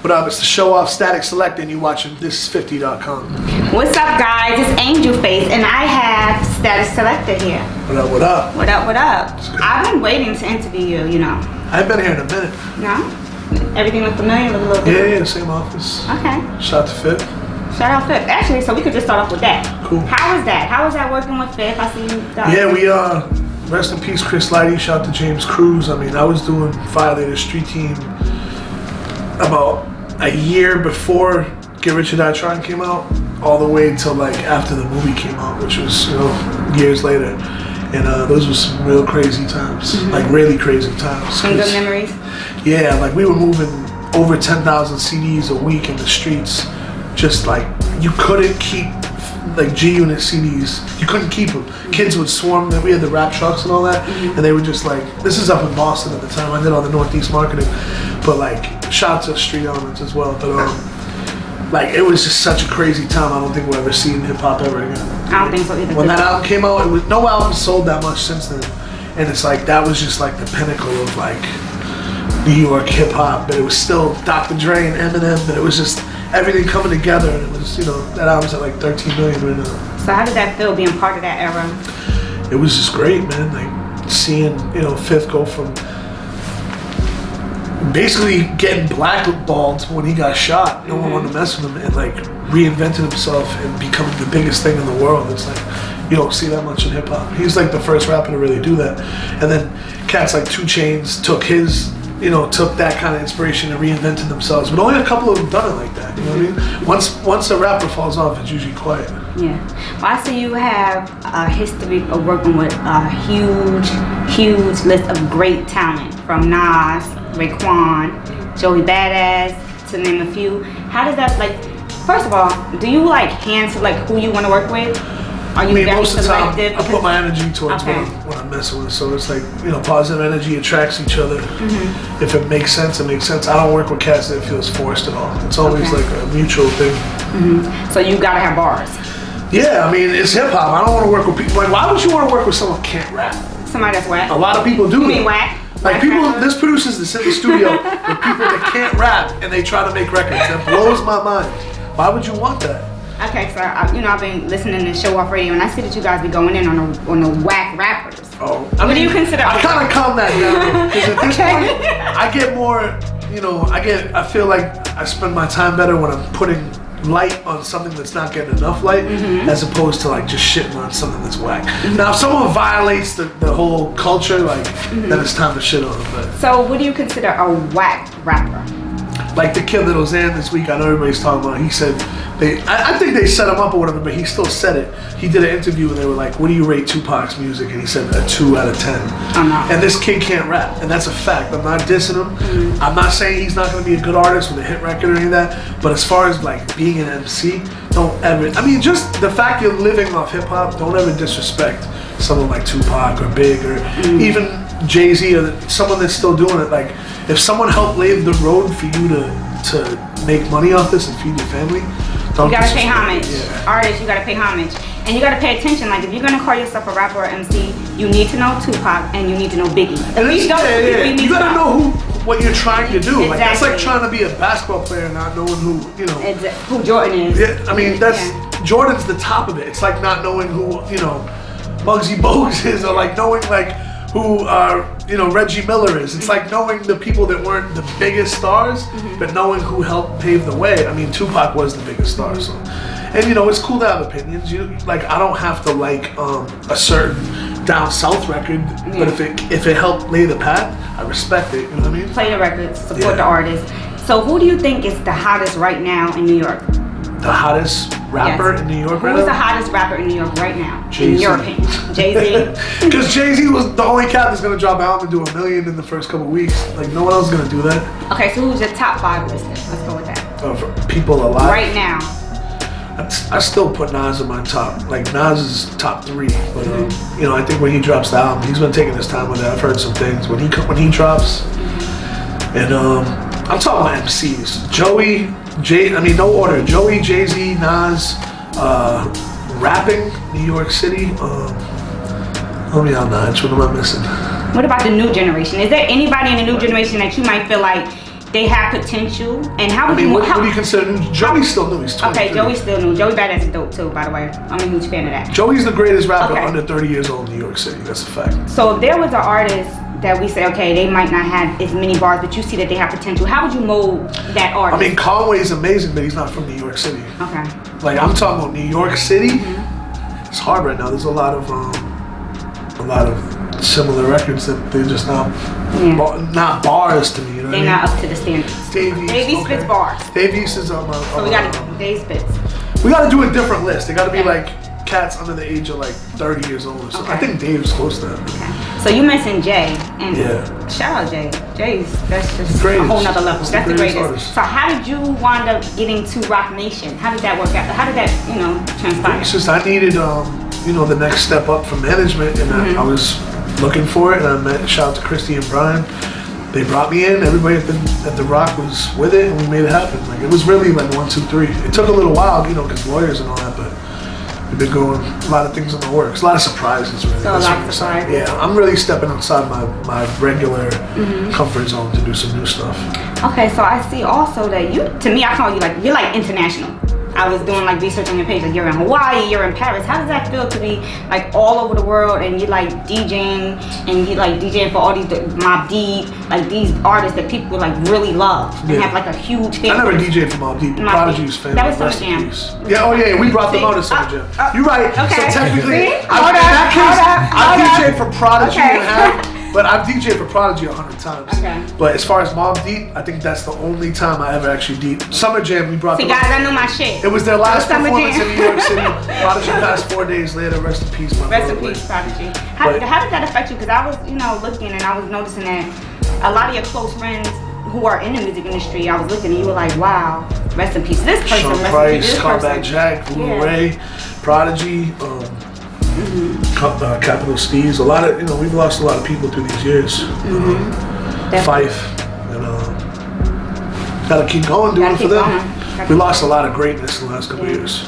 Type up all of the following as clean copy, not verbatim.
What up? It's the show off Statik Selektah, and you watching ThisIs50.com. What's up, guys? It's Angel Face, and I have Statik Selektah here. What up? What up? What up? What up? I've been waiting to interview you. You know. I've been here in a minute. No? Everything look familiar? Look a little different? Yeah, same office. Okay. Shout to Fifth. Shout out Fifth. Actually, so we could just start off with that. Cool. How was that? How was that working with Fifth? I see you. Yeah, we rest in peace, Chris Lighty. Shout to James Cruz. I mean, I was doing Violator Street Team about a year before Get Rich or Die Trying came out, all the way till like after the movie came out, which was years later. And those were some real crazy times, like really crazy times. Some good memories. Yeah, like we were moving over 10,000 CDs a week in the streets. Just like you couldn't keep like G-Unit CDs. You couldn't keep them. Kids would swarm. Then we had the rap trucks and all that, and they would just like. This is up in Boston at the time. I did all the Northeast marketing, but like shout out to Street Elements as well. But like it was just such a crazy time. I don't think we'll ever see in hip hop ever again. I don't think so either. When that album came out, no album sold that much since then, and it's like that was just like the pinnacle of like New York hip hop. But it was still Dr. Dre and Eminem, but it was just everything coming together, and it was that album's at like 13 million right now. So how did that feel being part of that era? It was just great, man. Like seeing Fifth go from basically getting blackballed when he got shot. No one wanted to mess with him, and like reinvented himself and becoming the biggest thing in the world. It's like you don't see that much in hip hop. He's like the first rapper to really do that. And then cats like 2 Chainz took his. Took that kind of inspiration and reinvented themselves. But only a couple of them done it like that. You know what I mean? Once a rapper falls off, it's usually quiet. Yeah. Well, I see you have a history of working with a huge list of great talent, from Nas, Raekwon, Joey Badass, to name a few. How does that, like, first of all, do you like hand select who you want to work with? Are you very most of the time, selective? I put my energy towards Okay. what I'm messing with. So it's like, positive energy attracts each other. If it makes sense, it makes sense. I don't work with cats that feels forced at all. It's always like a mutual thing. So you gotta have bars. Yeah, I mean, it's hip hop. I don't want to work with people. Like, why would you want to work with someone who can't rap? Somebody that's whack. A lot of people do. You mean whack? Like there's producers that sit in the studio with people that can't rap and they try to make records. That blows my mind. Why would you want that? Okay, so I've been listening to Show Off Radio, and I see that you guys be going in on the whack rappers. Oh, what do you consider? I kind of calm that down because at this point, I get more. I feel like I spend my time better when I'm putting light on something that's not getting enough light, as opposed to like just shitting on something that's whack. Now, if someone violates the whole culture, like then it's time to shit on them. But so, what do you consider a whack rapper? Like the kid Little Xan this week, I know everybody's talking about. He said I think they set him up or whatever, but he still said it. He did an interview and they were like, "What do you rate Tupac's music?" And he said a 2 out of 10. And this kid can't rap, and that's a fact. I'm not dissing him. I'm not saying he's not going to be a good artist with a hit record or any of that. But as far as like being an MC, don't ever. I mean, just the fact you're living off hip hop, don't ever disrespect someone like Tupac or Big or even Jay-Z or someone that's still doing it. Like, if someone helped lay the road for you to make money off this and feed your family, don't you gotta pay homage. Yeah. Artists, you gotta pay homage. And you gotta pay attention. Like, if you're gonna call yourself a rapper or MC, you need to know Tupac and you need to know Biggie. At least those two people you need You to gotta know what you're trying to do. Exactly. Like, that's like trying to be a basketball player and not knowing who who Jordan is. Yeah, I mean, Jordan's the top of it. It's like not knowing who Muggsy Bogues is, or like knowing like who Reggie Miller is. It's like knowing the people that weren't the biggest stars, but knowing who helped pave the way. I mean, Tupac was the biggest star, so. And it's cool to have opinions. I don't have to like a certain down south record, but if it helped lay the path, I respect it. You know what I mean? Play the records, support the artists. So who do you think is the hottest right now in New York? The hottest rapper in New York right now? Who is the hottest rapper in New York right now? Jay-Z. In your opinion? Jay-Z? Because Jay-Z was the only cat that's going to drop an album and do $1 million in the first couple of weeks. Like, no one else is going to do that. Okay, so who's your top 5 lister? Let's go with that. Of people alive? Right now. I still put Nas in my top. Like, Nas is top 3. But, I think when he drops the album, he's been taking his time with it. I've heard some things. When he drops, and I'm talking about MCs. No order. Joey, Jay-Z, Nas, rapping, New York City. Let me on Notch. What am I missing? What about the new generation? Is there anybody in the new generation that you might feel like they have potential, and how would what do you consider? Joey's still new. He's 23. Okay, Joey's still new. Joey Badass is dope too, by the way. I'm a huge fan of that. Joey's the greatest rapper under 30 years old in New York City. That's a fact. So if there was an artist that we say, okay, they might not have as many bars, but you see that they have potential, how would you mold that artist? I mean, Conway's amazing, but he's not from New York City. Okay. Like, I'm talking about New York City. It's hard right now. There's a lot of similar records that they're just not bars to me. You know they're not up to the standards. Davey spits bars. Davies is on my. So we gotta Dave spits. We gotta do a different list. They gotta be like cats under the age of like 30 years old or something. I think Dave's close to that. Okay. So you mentioned Jay, and shout out Jay. That's just a whole nother level. That's the greatest. Artist. So how did you wind up getting to Rock Nation? How did that work out? How did that transpire? It's just I needed the next step up from management, and I was looking for it, and I met, shout out to Christy and Brian. They brought me in, everybody at the Rock was with it, and we made it happen. Like, it was really like 1, 2, 3. It took a little while, because lawyers and all that, but we've been going a lot of things in the works, a lot of surprises really. So a lot of surprises. Yeah, I'm really stepping outside my regular comfort zone to do some new stuff. Okay, so I see also that to me, I call you you're like international. I was doing research on your page, you're in Hawaii, you're in Paris. How does that feel to be all over the world, and you DJing, and you DJing for all these Mobb Deep, these artists that people really love and have a huge fan? I never DJed for Mobb Deep. Prodigy's fan. That was Summer Jam. Yeah, we brought them out at Summer Jam. You're right. Okay. So technically, Hold up. I DJed for Prodigy and half. But I've DJed for Prodigy 100 times. Okay. But as far as Mobb Deep, I think that's the only time I ever actually DJed. Summer Jam, we brought them guys, I know my shit. It was their last performance in New York City. Prodigy passed 4 days later. Rest in peace, my brother. Rest in peace, Prodigy. How did that affect you? Because I was, looking, and I was noticing that a lot of your close friends who are in the music industry, I was looking, and you were like, wow, rest in peace. This person, Sean rest Price, in peace. This Combat Jack, Blue Ray, Prodigy, Capital Steez, a lot of we've lost a lot of people through these years. Fife, and gotta keep going doing it for them. We lost a lot of greatness in the last couple of years.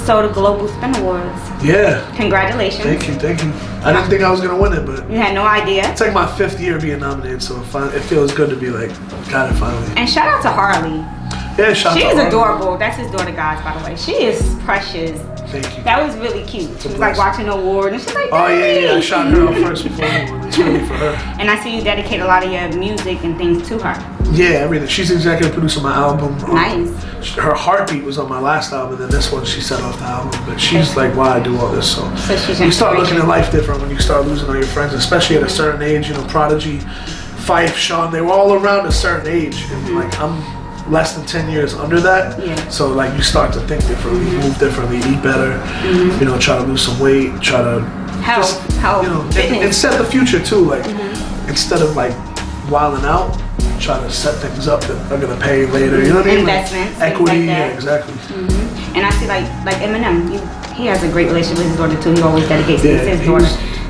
So the Global Spin Awards. Yeah. Congratulations. Thank you. I didn't think I was gonna win it, but you had no idea. It's my 5th year being nominated, so it feels good to be got it finally. And shout out to Harley. Yeah, shout out to Harley. She is adorable. That's his daughter, guys, by the way. She is precious. Thank you. That was really cute. She was watching the award, and she's like, oh yeah, I shot her out first before anyone. It's really for her. And I see you dedicate a lot of your music and things to her. Yeah, everything. She's executive producer on my album. Nice. Her Heartbeat was on my last album, and then this one she set off the album. But she's like, why I do all this. So you start looking at life different when you start losing all your friends, especially at a certain age. Prodigy, Fife, Sean, they were all around a certain age, and I'm less than 10 years under that. So you start to think differently, move differently, eat better, try to lose some weight, try to and set the future too. Instead of wilding out, try to set things up that are gonna pay later. You know what I mean? Investments, equity, yeah, exactly. And I see like Eminem, he has a great relationship with his daughter too. He always dedicates to his daughter.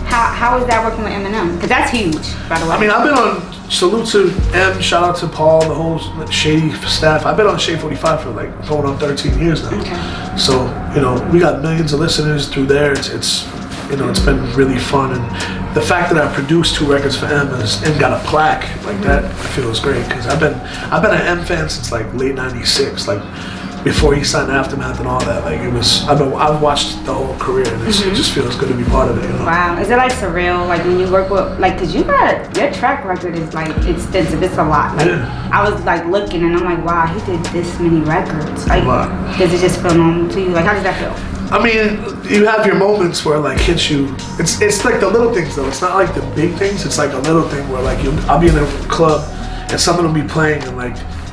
How is that working with Eminem? Because that's huge, by the way. I mean, I've been on. Salute to M, shout out to Paul, the whole Shady staff. I've been on Shade45 for going on 13 years now. Okay. So, we got millions of listeners through there. It's been really fun. And the fact that I produced 2 records for M and got a plaque like that, I feel is great. Because I've been an M fan since late '96, before he signed Aftermath and all that. I've watched the whole career, and it just feels good to be part of it. Wow, is it surreal when you work with because your track record is extensive. It's a lot. I was looking and I'm like, wow, he did this many records. Does it just feel normal to you? How does that feel? I mean, you have your moments where hits you. It's the little things though. It's not the big things. It's a little thing where I'll be in a club and someone will be playing and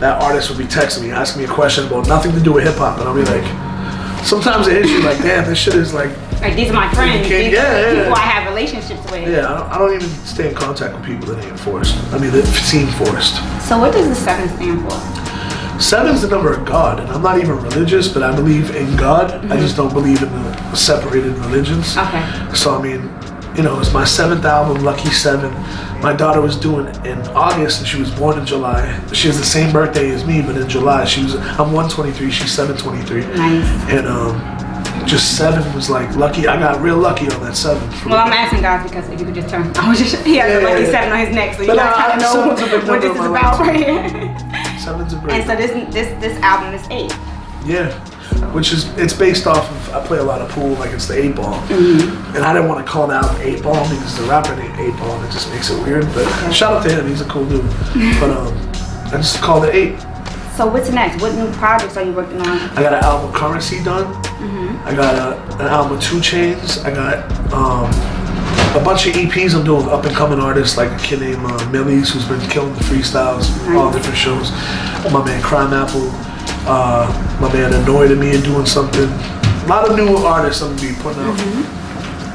that artist will be texting me, asking me a question about nothing to do with hip hop, and I'll be sometimes it hits you damn, this shit is these are my friends. These people I have relationships with. Yeah, I don't even stay in contact with people that ain't forced. I mean, that seem forced. So what does the 7 stand for? 7's the number of God, and I'm not even religious, but I believe in God. I just don't believe in the separated religions. Okay. So I mean, it's my 7th album, Lucky 7. My daughter was due in August, and she was born in July. She has the same birthday as me, but in July I'm 123, she's 723. Nice. And just 7 was lucky. I got real lucky on that 7. Well, I'm asking God because if you could just turn, he has a lucky 7 on his neck, so you gotta kind of know what this is about right here. 7's a great. And so this album is 8. Yeah, which is, it's based off of, I play a lot of pool, like it's the 8 ball. And I didn't want to call the album 8 ball because the rapper named 8 ball and it just makes it weird. But shout out to him, he's a cool dude. But I just called it 8. So what's next? What new projects are you working on? I got an album Currency done. I got an album with 2 Chainz. I got a bunch of EPs I'm doing with up and coming artists, like a kid named Millies, who's been killing the freestyles, all different shows. My man Crime Apple. My man Annoyed at Me and doing something. A lot of new artists I'm gonna be putting out.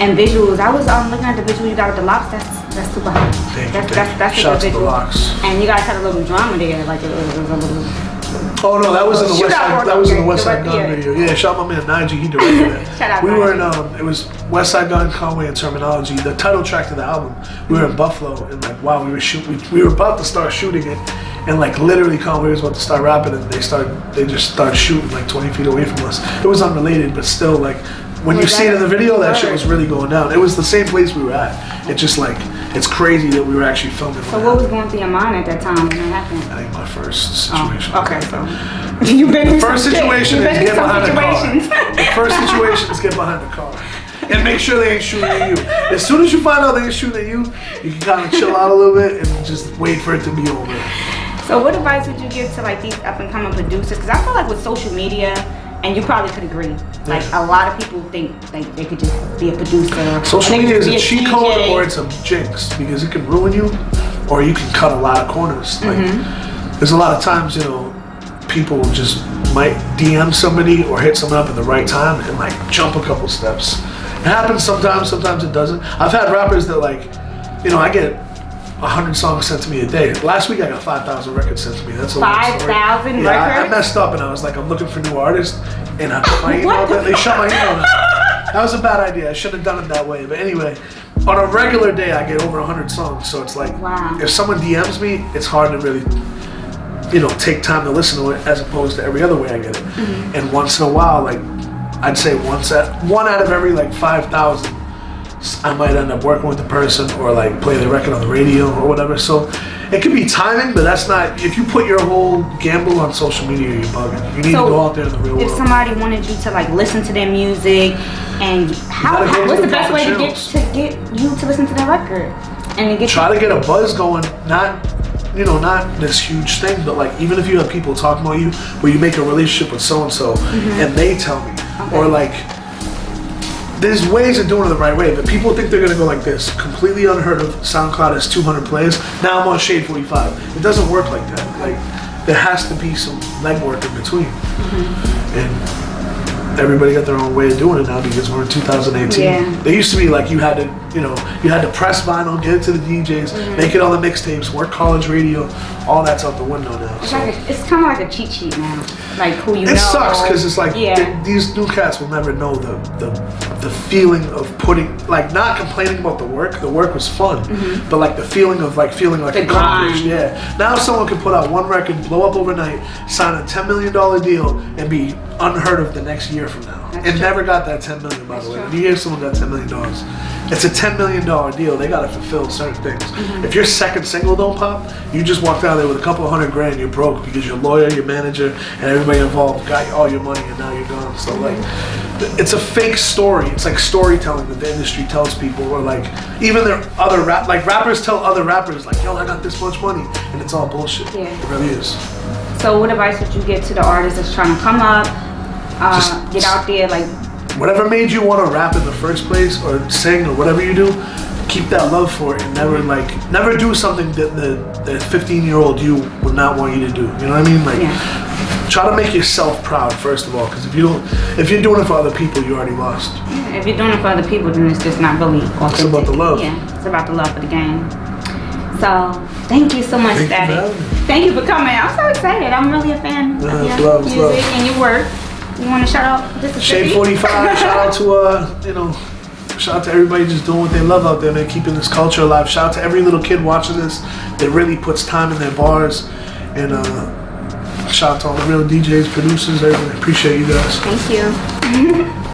And visuals. I was looking at the visual you got with the locks. That's super hot. That's Shout a out good to the visual. Locks. And you guys had a little drama there, like it was a little. Oh no, that was in the West Side. That was in the West Side Direct, Gun video. Yeah, shout out my man Nigel. He directed it. Shout out We were in Nigel. it was West Side Gun, Conway, and Terminology. The title track to the album. We were in Buffalo and like wow, we were about to start shooting it, and like literally Conway was about to start rapping, and they just started shooting like 20 feet away from us. It was unrelated, but still like when you see it in the video, that shit was really going down. It was the same place we were at. It just like it's crazy that we were actually filming. So what was going through your mind at that time when it happened? I think my first situation. Okay, so you've been The first situation is get behind the car. The first situation is get behind the car. And make sure they ain't shooting at you. As soon as you find out they ain't shooting at you, you can kind of chill out a little bit and just wait for it to be over. So what advice would you give to like these up and coming producers? Because I feel like with social media, and you probably could agree, like a lot of people think like they could just be a producer. Social media is a cheat code DJ. or it's a jinx because it can ruin you or you can cut a lot of corners. Like there's a lot of times, you know, people just might DM somebody or hit someone up at the right time and like jump a couple steps. It happens sometimes it doesn't. I've had rappers that like, you know, I get 100 songs sent to me a day. Last week I got 5,000 records sent to me. That's a 5,000 records? I messed up and I was like, I'm looking for new artists and I put my email there. They shut my email down. That was a bad idea. I shouldn't have done it that way. But anyway, on a regular day I get over 100 songs. So it's like, if someone DMs me, it's hard to really, you know, take time to listen to it as opposed to every other way I get it. And once in a while, like I'd say one out of every like 5,000, I might end up working with the person or like play the record on the radio or whatever. So it could be timing, but that's not, if you put your whole gamble on social media, you're bugging. You need to go out there in the real world. If somebody wanted you to like listen to their music, and what's the best way to get you to listen to their record? And to get try to get a buzz going, not this huge thing, but like even if you have people talking about you, where you make a relationship with so-and-so and they tell me, or like, there's ways of doing it the right way, but people think they're gonna go like this. Completely unheard of. SoundCloud has 200 plays. Now I'm on Shade45. It doesn't work like that. Like there has to be some legwork in between. And everybody got their own way of doing it now because we're in 2018. Yeah. They used to be like you had to press vinyl, get it to the DJs, make it on the mixtapes, work college radio. All that's out the window now. It's kind of like a cheat sheet now. Like who you know. It sucks because it's like these new cats will never know the feeling of putting, like, not complaining about the work. The work was fun, but like the feeling of like feeling like accomplished. Yeah. Now someone can put out one record, blow up overnight, sign a $10 million deal, and be unheard of the next year from now. It never got that 10 million, by the way. When you hear someone got $10 million, it's a $10 million deal. They gotta fulfill certain things. If your second single don't pop, you just walked out there with a couple of $100,000, you're broke because your lawyer, your manager, and everybody involved got all your money and now you're gone. So like, it's a fake story. It's like storytelling that the industry tells people, or like even their other rappers tell other rappers like, yo, I got this much money, and it's all bullshit. Yeah. It really is. So what advice would you give to the artist that's trying to come up, get out there, like? Whatever made you want to rap in the first place, or sing, or whatever you do, keep that love for it, and never do something that the 15-year-old you would not want you to do. You know what I mean? Like, try to make yourself proud first of all, because if you're doing it for other people, you already lost. Yeah, if you're doing it for other people, then it's just not really authentic. It's about the love. Yeah, it's about the love for the game. So thank you so much, Statik. Thank you for coming. I'm so excited. I'm really a fan of your music and your work. You want to shout out just a Shade45, shout out to shout out to everybody just doing what they love out there, man, keeping this culture alive. Shout out to every little kid watching this that really puts time in their bars, and shout out to all the real DJs, producers, everybody. Appreciate you guys. Thank you.